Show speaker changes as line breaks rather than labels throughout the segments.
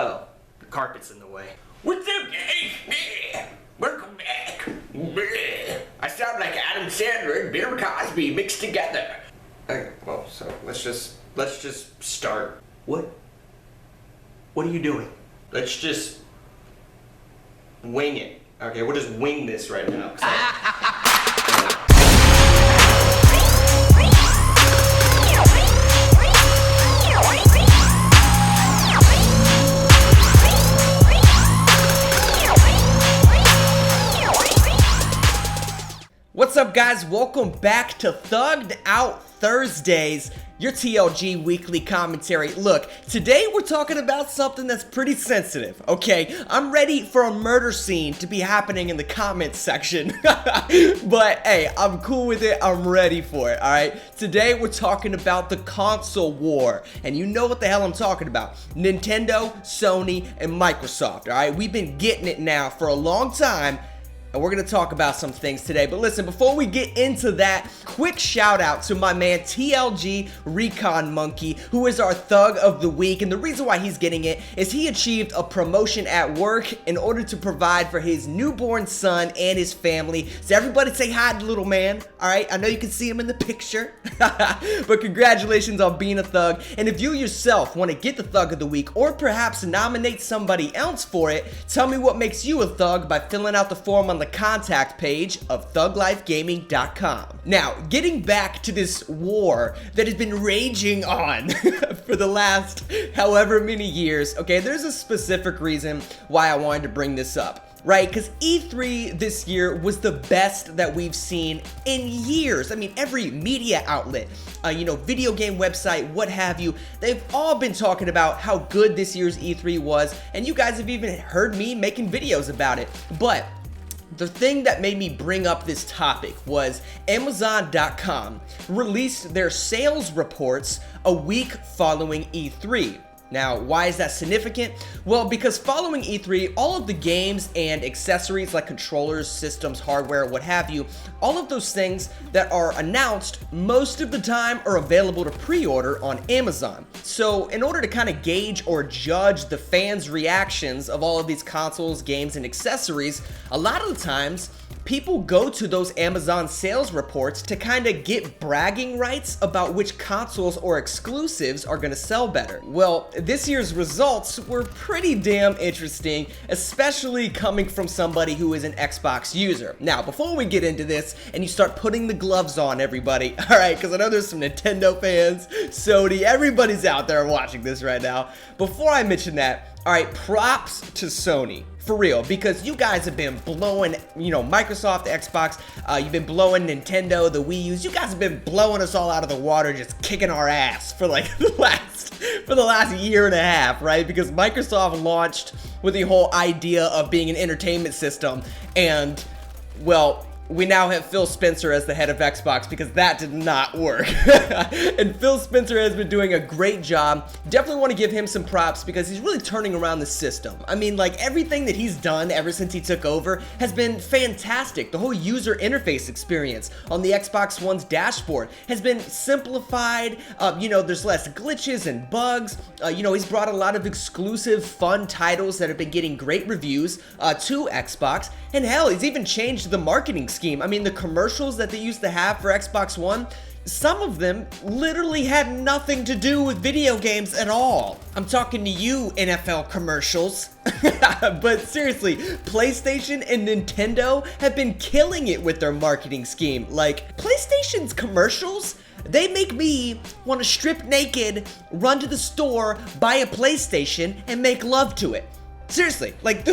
Oh, the carpet's in the way.
What's up, guys? Welcome back. I sound like Adam Sandler and Bill Cosby mixed together.
Okay, well, so let's just start. What are you doing? Let's just wing it. Okay, we'll just wing this right now. What's up, guys? Welcome back to Thugged Out Thursdays, your TLG weekly commentary. Look, today we're talking about something that's pretty sensitive, okay? I'm ready for a murder scene to be happening in the comments section, but hey, I'm cool with it. I'm ready for it, all right? Today we're talking about the console war, and you know what the hell I'm talking about. Nintendo, Sony, and Microsoft, all right? We've been getting it now for a long time, and we're going to talk about some things today. But listen, before we get into that, quick shout out to my man TLG Recon Monkey, who is our Thug of the Week. And the reason why he's getting it is he achieved a promotion at work in order to provide for his newborn son and his family. So everybody say hi to the little man, all right? I know you can see him in the picture, but congratulations on being a thug. And if you yourself want to get the Thug of the Week or perhaps nominate somebody else for it, tell me what makes you a thug by filling out the form on the contact page of thuglifegaming.com. Now, getting back to this war that has been raging on for the last however many years, okay, there's a specific reason why I wanted to bring this up. Right, because E3 this year was the best that we've seen in years. I mean, every media outlet, video game website, what have you, they've all been talking about how good this year's E3 was, and you guys have even heard me making videos about it. But the thing that made me bring up this topic was Amazon.com released their sales reports a week following E3. Now, why is that significant? Well, because following E3, all of the games and accessories like controllers, systems, hardware, what have you, all of those things that are announced most of the time are available to pre-order on Amazon. So in order to kind of gauge or judge the fans' reactions of all of these consoles, games, and accessories, a lot of the times, people go to those Amazon sales reports to kind of get bragging rights about which consoles or exclusives are going to sell better. Well, this year's results were pretty damn interesting, especially coming from somebody who is an Xbox user. Now, before we get into this and you start putting the gloves on, everybody, all right, because I know there's some Nintendo fans, Sony, everybody's out there watching this right now. Before I mention that, all right, props to Sony. For real, because you guys have been blowing, Microsoft, Xbox, you've been blowing Nintendo, the Wii U's, you guys have been blowing us all out of the water, just kicking our ass for like the last year and a half, right? Because Microsoft launched with the whole idea of being an entertainment system, and, well, we now have Phil Spencer as the head of Xbox because that did not work. And Phil Spencer has been doing a great job. Definitely want to give him some props because he's really turning around the system. I mean, like, everything that he's done ever since he took over has been fantastic. The whole user interface experience on the Xbox One's dashboard has been simplified. There's less glitches and bugs. He's brought a lot of exclusive fun titles that have been getting great reviews to Xbox. And hell, he's even changed the marketing scheme. I mean, the commercials that they used to have for Xbox One, some of them literally had nothing to do with video games at all. I'm talking to you, NFL commercials. But seriously, PlayStation and Nintendo have been killing it with their marketing scheme. Like, PlayStation's commercials, they make me want to strip naked, run to the store, buy a PlayStation, and make love to it. Seriously, like,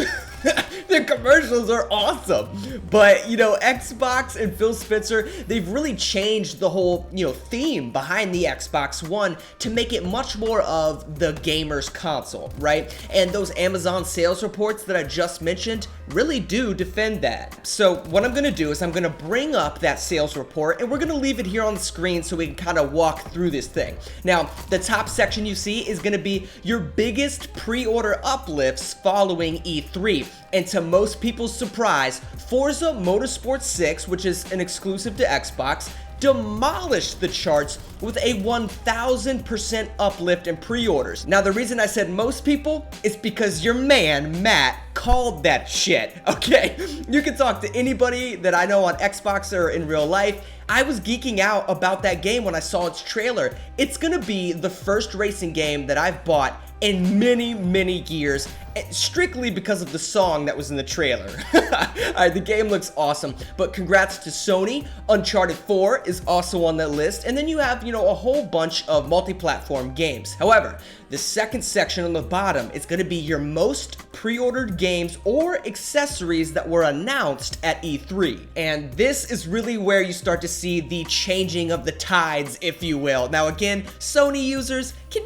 their commercials are awesome. But, Xbox and Phil Spencer, they've really changed the whole, theme behind the Xbox One to make it much more of the gamer's console, right? And those Amazon sales reports that I just mentioned really do defend that. So what I'm going to do is I'm going to bring up that sales report, and we're going to leave it here on the screen so we can kind of walk through this thing. Now, the top section you see is going to be your biggest pre-order uplifts following E3. And to most people's surprise, Forza Motorsport 6, which is an exclusive to Xbox, demolished the charts with a 1000% uplift in pre-orders. Now, the reason I said most people is because your man, Matt, called that shit, okay? You can talk to anybody that I know on Xbox or in real life. I was geeking out about that game when I saw its trailer. It's gonna be the first racing game that I've bought in many years, strictly because of the song that was in the trailer. Alright, the game looks awesome, but congrats to Sony. Uncharted 4 is also on that list, and then you have, a whole bunch of multi-platform games. However, the second section on the bottom is going to be your most pre-ordered games or accessories that were announced at E3. And this is really where you start to see the changing of the tides, if you will. Now again, Sony users, can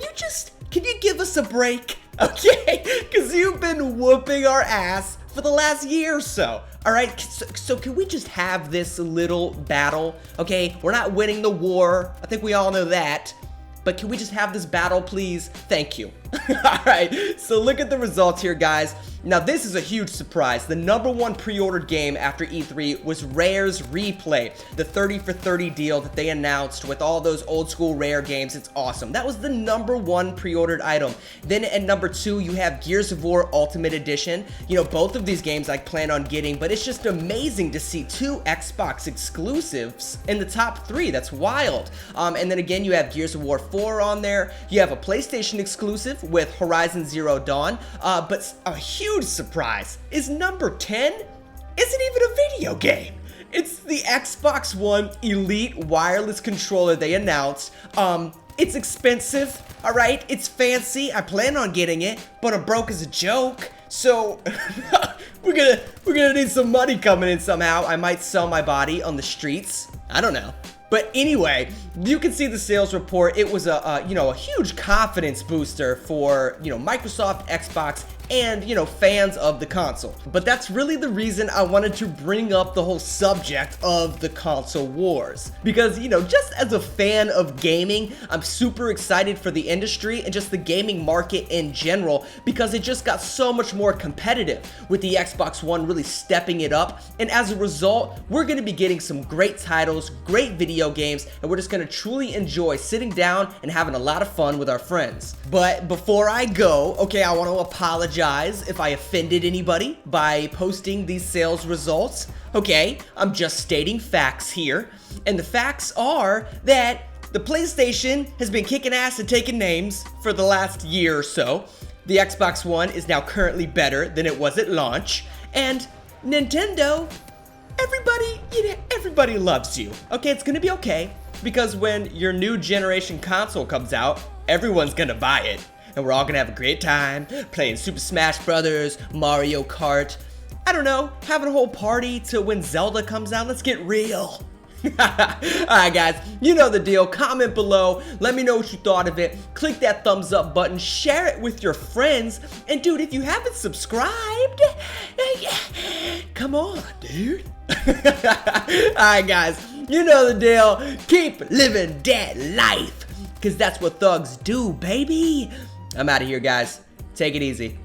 you give us a break? Okay, because you've been whooping our ass for the last year or so. All right, so can we just have this little battle? Okay, we're not winning the war. I think we all know that. But can we just have this battle, please? Thank you. All right, so look at the results here, guys. Now, this is a huge surprise. The #1 pre-ordered game after E3 was Rare's Replay, the 30 for 30 deal that they announced with all those old school Rare games. It's awesome. That was the #1 pre-ordered item. Then at #2, you have Gears of War Ultimate Edition. Both of these games I plan on getting, but it's just amazing to see 2 Xbox exclusives in the top 3. That's wild. And then again, you have Gears of War 4 on there. You have a PlayStation exclusive with Horizon Zero Dawn, but a huge surprise is #10 isn't even a video game. It's the Xbox One Elite wireless controller they announced. It's expensive, all right? It's fancy. I plan on getting it, but I'm broke as a joke. So we're gonna need some money coming in somehow. I might sell my body on the streets. I don't know. But anyway, you can see the sales report. It was a huge confidence booster for, Microsoft, Xbox, and, fans of the console. But that's really the reason I wanted to bring up the whole subject of the console wars. Because, just as a fan of gaming, I'm super excited for the industry and just the gaming market in general, because it just got so much more competitive with the Xbox One really stepping it up. And as a result, we're going to be getting some great titles, great video games, and we're just going to truly enjoy sitting down and having a lot of fun with our friends. But before I go, okay, I want to apologize if I offended anybody by posting these sales results. Okay, I'm just stating facts here, and the facts are that the PlayStation has been kicking ass and taking names for the last year or so. The Xbox One is now currently better than it was at launch, and Nintendo, everybody loves you. Okay, it's gonna be okay, because when your new generation console comes out, everyone's gonna buy it. And we're all gonna have a great time playing Super Smash Brothers, Mario Kart. I don't know, having a whole party till when Zelda comes out. Let's get real. Alright guys, you know the deal. Comment below, let me know what you thought of it. Click that thumbs up button, share it with your friends. And dude, if you haven't subscribed, come on, dude. Alright guys, you know the deal. Keep living that life, because that's what thugs do, baby. I'm out of here, guys. Take it easy.